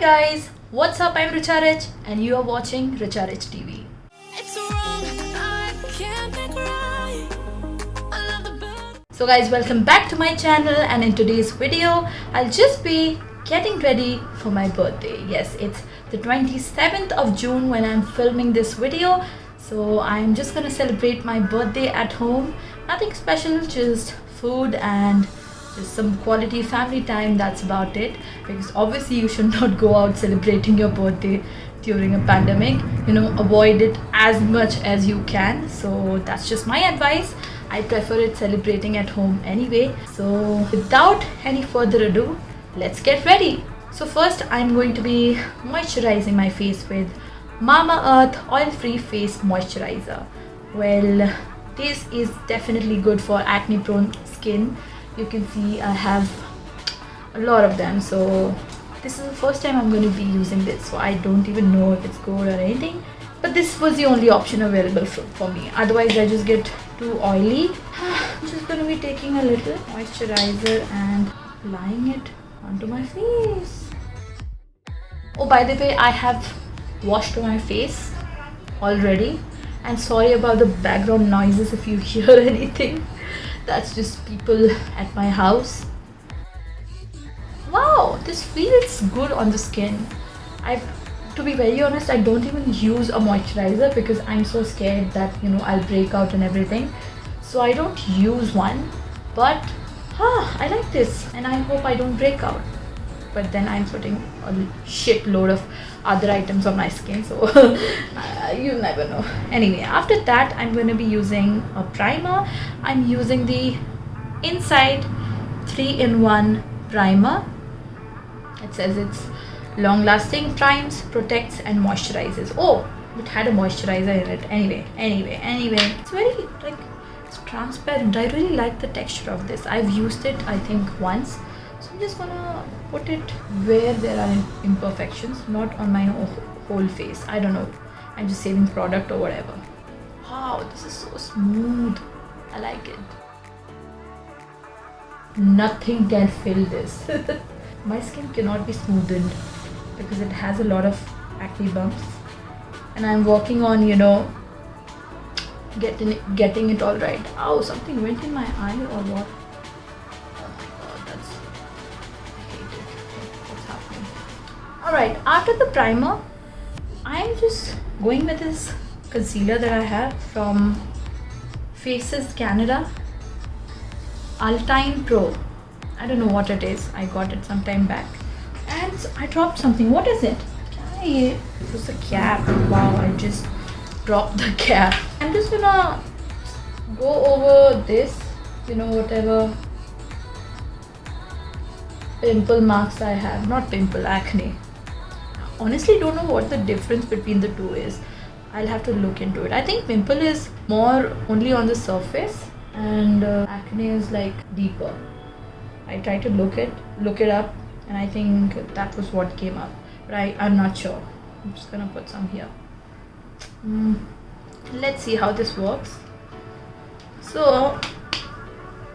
guys, what's up? I'm Richa Rich and you are watching Richa Rich TV. It's wrong, I can't think right. I love the bird. So guys, welcome back to my channel, and in today's video, I'll just be getting ready for my birthday. Yes, it's the 27th of June when I'm filming this video. So I'm just gonna celebrate my birthday at home. Nothing special, just food and just some quality family time. That's about it, because obviously you should not go out celebrating your birthday during a pandemic. Avoid it as much as you can. So that's just my advice. I prefer it celebrating at home anyway. So without any further ado, let's get ready. So first I'm going to be moisturizing my face with Mamaearth oil-free face moisturizer. Well, this is definitely good for acne prone skin. You can see I have a lot of them, so this is the first time I'm going to be using this, so I don't even know if it's good or anything, but this was the only option available for me. Otherwise I just get too oily. I'm just going to be taking a little moisturizer and applying it onto my face. Oh, by the way, I have washed my face already, and sorry about the background noises if you hear anything. That's just people at my house. Wow, this feels good on the skin. To be very honest, I don't even use a moisturizer because I'm so scared that I'll break out and everything. So I don't use one, but I like this and I hope I don't break out. But then I'm putting a shitload of other items on my skin, so you never know. Anyway, after that I'm going to be using a primer. I'm using the Inside 3-in-1 primer. It says it's long lasting, primes, protects and moisturizes. Oh, it had a moisturizer in it. Anyway, it's very it's transparent. I really like the texture of this. I've used it I think once. So I'm just gonna put it where there are imperfections, not on my whole face. I don't know. I'm just saving product or whatever. Wow, this is so smooth. I like it. Nothing can fill this. My skin cannot be smoothened because it has a lot of acne bumps. And I'm working on, getting it all right. Oh, something went in my eye or what? Alright, after the primer, I'm just going with this concealer that I have from Faces Canada, Altine Pro. I don't know what it is. I got it some time back. And I dropped something. What is it? It was a cap. Wow, I just dropped the cap. I'm just gonna go over this, whatever pimple marks I have. Not pimple, acne. Honestly don't know what the difference between the two is. I'll have to look into it. I think pimple is more only on the surface and acne is like deeper. I tried to look it up and I think that was what came up, but I'm not sure. I'm just gonna put some here. Let's see how this works. So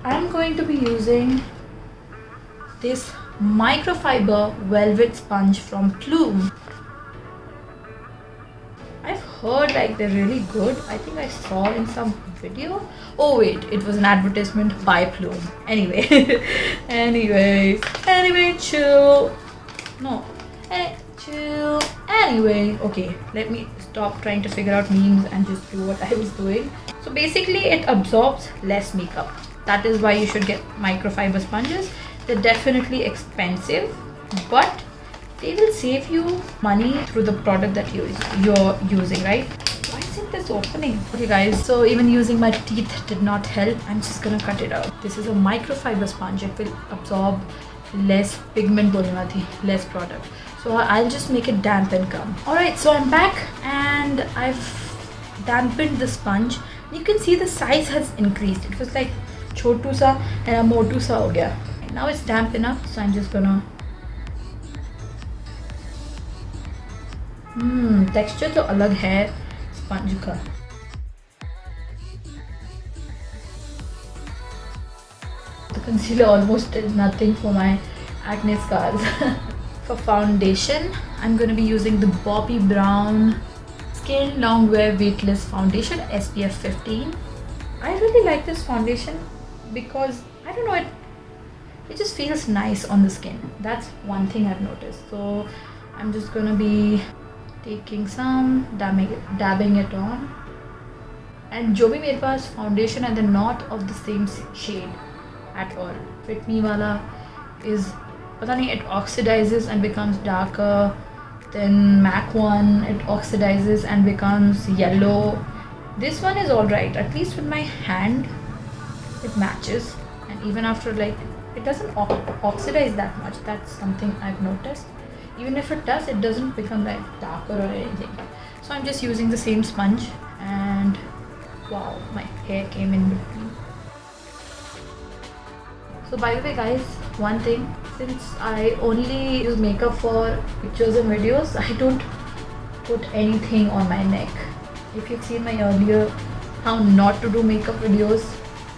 I'm going to be using this microfiber velvet sponge from Plume. I've heard they're really good. I think I saw in some video. Oh wait, it was an advertisement by Plume. Anyway, chill. Chill. Anyway, okay, let me stop trying to figure out memes and just do what I was doing. So basically it absorbs less makeup. That is why you should get microfiber sponges. They're definitely expensive, but they will save you money through the product that you're using, right? Why isn't this opening? Okay guys, so even using my teeth did not help. I'm just gonna cut it out. This is a microfiber sponge. It will absorb less pigment, less product. So I'll just make it damp and come. Alright, so I'm back and I've dampened the sponge. You can see the size has increased. It was like chotu sa and motu sa ho gaya. Now it's damp enough, so I'm just gonna texture तो अलग है sponge का. The concealer almost did nothing for my acne scars. For foundation, I'm going to be using the Bobbi Brown Skin Longwear Weightless Foundation SPF 15. I really like this foundation because I don't know, it just feels nice on the skin. That's one thing I've noticed. So I'm just gonna be taking some, dabbing it on. And जो भी मेरे पास foundation है, they're not of the same shade at all. Fit Me वाला is, पता नहीं, it oxidizes and becomes darker. Then MAC one, it oxidizes and becomes yellow. This one is alright, at least with my hand it matches, and even after, like, it doesn't oxidize that much. That's something I've noticed. Even if it does, it doesn't become like darker or anything. So I'm just using the same sponge, and wow, my hair came in between. So by the way guys, one thing, since I only use makeup for pictures and videos, I don't put anything on my neck. If you've seen my earlier how not to do makeup videos,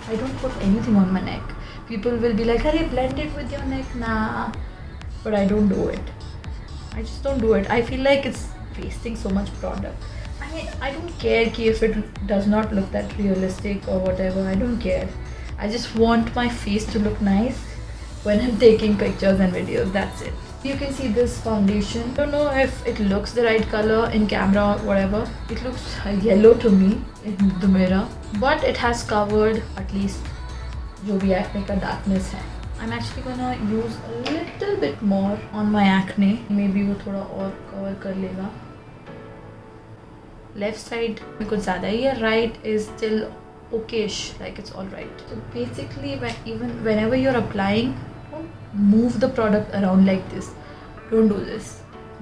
I don't put anything on my neck. People will be like, "Hey, blend it with your neck." Nah, but I don't do it. I just don't do it. I feel like it's wasting so much product. I mean, I don't care if it does not look that realistic or whatever. I don't care. I just want my face to look nice when I'm taking pictures and videos. That's it. You can see this foundation. I don't know if it looks the right color in camera or whatever. It looks yellow to me in the mirror, but it has covered at least जो भी acne का darkness है. I'm actually gonna use a little bit more on my acne. Maybe वो थोड़ा और cover कर लेगा. Left side में कुछ ज़्यादा ही है. Right is still okayish, like it's alright. So basically, whenever you're applying, don't move the product around like this. Don't do this,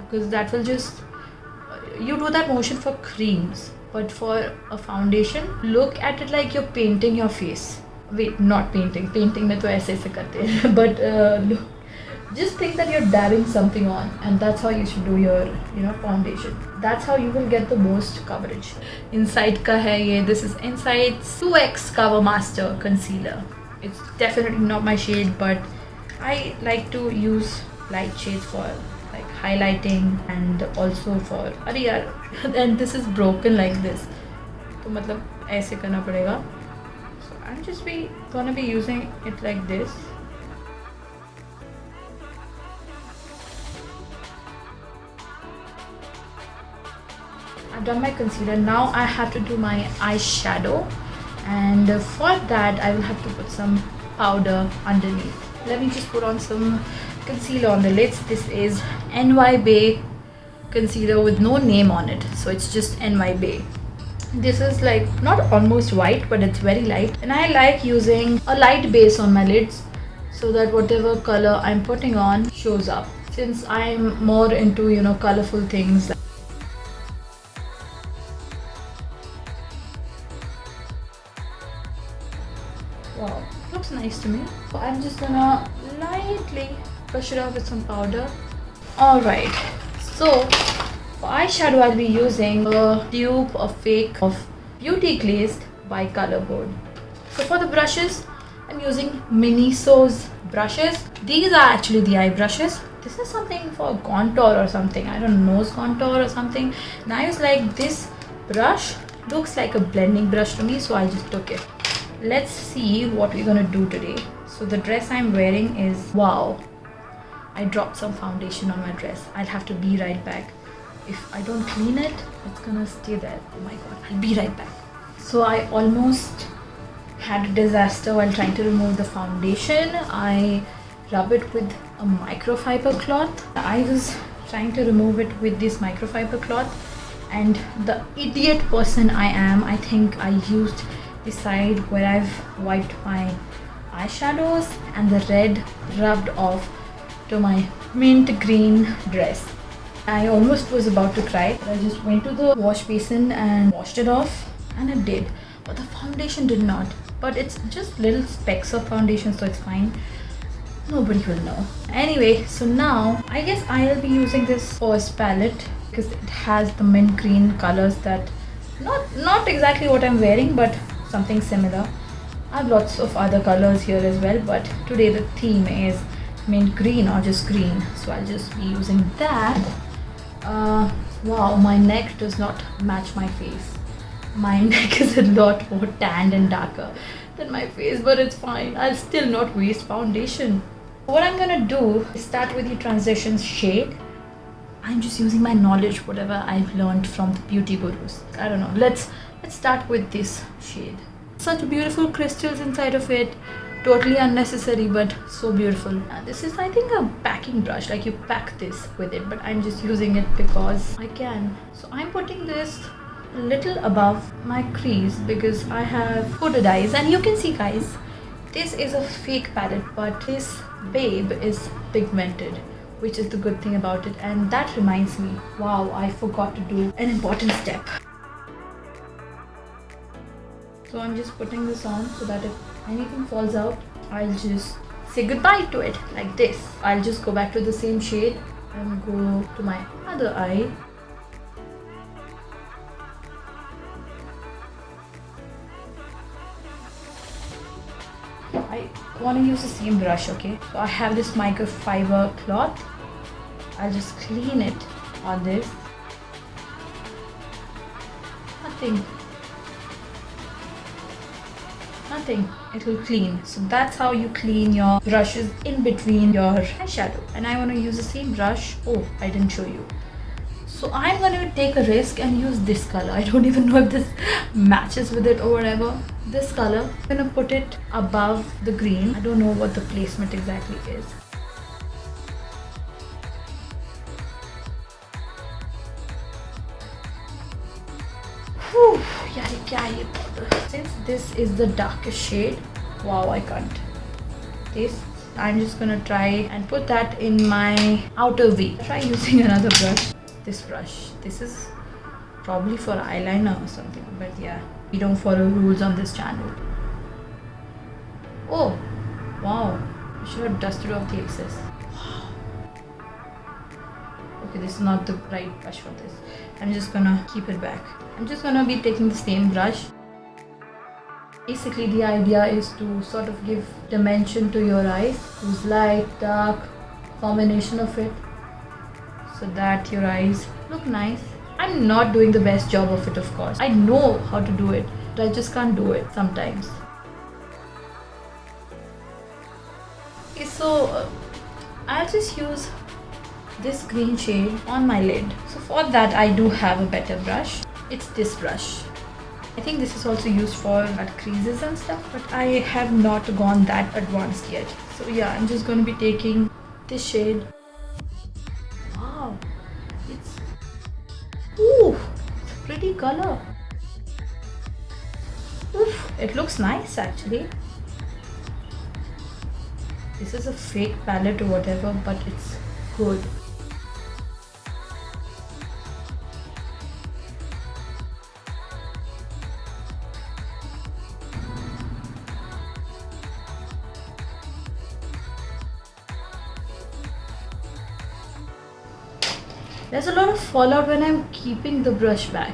because that will just, you do that motion for creams, but for a foundation, look at it like you're painting your face. Wait, not painting. Painting में तो ऐसे ऐसे करते हैं. But look, just think that you're dabbing something on, and that's how you should do your, foundation. That's how you will get the most coverage. Inside का है ये. This is Insight's 2X Cover Master Concealer. It's definitely not my shade, but I like to use light shades for like highlighting and also for. अरे यार, and this is broken like this. तो मतलब ऐसे करना पड़ेगा. So I'm just gonna be using it like this. I've done my concealer. Now I have to do my eyeshadow, and for that I will have to put some powder underneath. Let me just put on some concealer on the lids. This is NY Bay concealer with no name on it, so it's just NY Bay. This is like not almost white, but it's very light, and I like using a light base on my lids so that whatever color I'm putting on shows up, since I'm more into colorful things. Wow, looks nice to me. So I'm just gonna lightly brush it off with some powder. Alright, so for eyeshadow I'll be using a tube of fake of Beauty Glazed by Colorboard. So for the brushes, I'm using Miniso's brushes. These are actually the eye brushes. This is something for contour or something. I don't know, nose contour or something. And I was like, this brush looks like a blending brush to me, so I just took it. Let's see what we're gonna do today. So the dress I'm wearing is, wow, I dropped some foundation on my dress. I'll have to be right back. If I don't clean it, it's gonna stay there. Oh my god, I'll be right back. So I almost had a disaster while trying to remove the foundation. I rub it with a microfiber cloth. I was trying to remove it with this microfiber cloth, and the idiot person I am, I think I used the side where I've wiped my eyeshadows, and the red rubbed off to my mint green dress. I almost was about to cry, but I just went to the wash basin and washed it off, and it did, but the foundation did not. But it's just little specks of foundation, so it's fine. Nobody will know. Anyway, so now I guess I'll be using this first palette because it has the mint green colors that not exactly what I'm wearing, but something similar. I have lots of other colors here as well, but today the theme is mint green or just green, so I'll just be using that. Wow, my neck does not match my face. My neck is a lot more tanned and darker than my face, but it's fine. I'll still not waste foundation. What I'm gonna do is start with the transitions shade. I'm just using my knowledge, whatever I've learned from the beauty gurus. I don't know. Let's start with this shade. Such beautiful crystals inside of it. Totally unnecessary, but so beautiful. This is, I think, a packing brush. Like you pack this with it, but I'm just using it because I can. So I'm putting this a little above my crease because I have hooded eyes, and you can see, guys, this is a fake palette, but this babe is pigmented, which is the good thing about it. And that reminds me, wow, I forgot to do an important step. So I'm just putting this on so that if anything falls out, I'll just say goodbye to it like this. I'll just go back to the same shade and go to my other eye. I want to use the same brush, okay? So I have this microfiber cloth. I'll just clean it on this. Nothing, it will clean. So that's how you clean your brushes in between your eyeshadow. And I want to use the same brush. Oh, I didn't show you. So I'm going to take a risk and use this color. I don't even know if this matches with it or whatever. This color, I'm going to put it above the green. I don't know what the placement exactly is. Whew, since this is the darkest shade, wow, I can't. I'm just gonna try and put that in my outer V. Try using another brush. This brush. This is probably for eyeliner or something, but yeah, we don't follow rules on this channel. Oh, wow. I should have dusted off the excess. Okay, this is not the right brush for this. I'm just gonna keep it back. I'm just gonna be taking the same brush. Basically, the idea is to sort of give dimension to your eyes. Use light, dark, combination of it, so that your eyes look nice. I'm not doing the best job of it, of course. I know how to do it, but I just can't do it sometimes. Okay, so I'll just use this green shade on my lid. So for that, I do have a better brush. It's this brush. I think this is also used for creases and stuff, but I have not gone that advanced yet. So yeah, I'm just going to be taking this shade. Wow, it's a pretty color. Oof, it looks nice actually. This is a fake palette or whatever, but it's good. There's a lot of fallout when I'm keeping the brush back.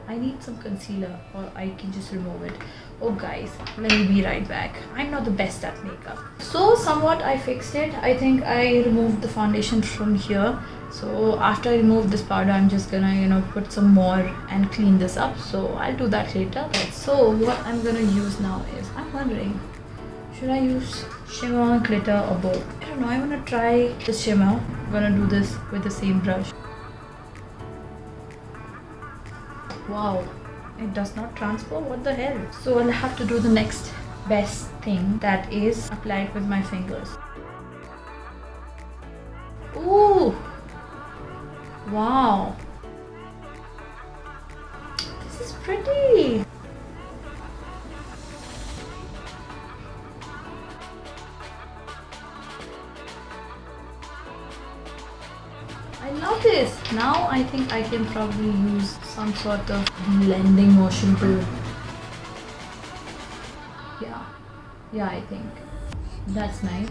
I need some concealer, or I can just remove it. Oh guys, let me be right back. I'm not the best at makeup. So somewhat I fixed it. I think I removed the foundation from here. So after I remove this powder, I'm just gonna put some more and clean this up. So I'll do that later. So what I'm gonna use now is, I'm wondering, should I use shimmer, glitter, or both? I don't know. I wanna try the shimmer. I'm gonna do this with the same brush. Wow, it does not transfer. What the hell? So I'll have to do the next best thing, that is apply it with my fingers. Ooh, wow, this is pretty. I love this. Now I think I can probably use some sort of blending motion to, yeah, I think that's nice.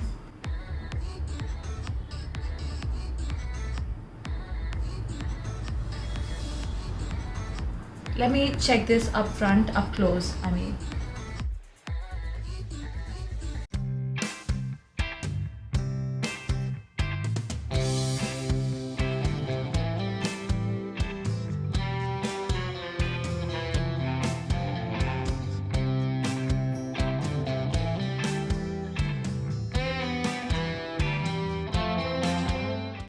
let me check this up front, up close. I mean,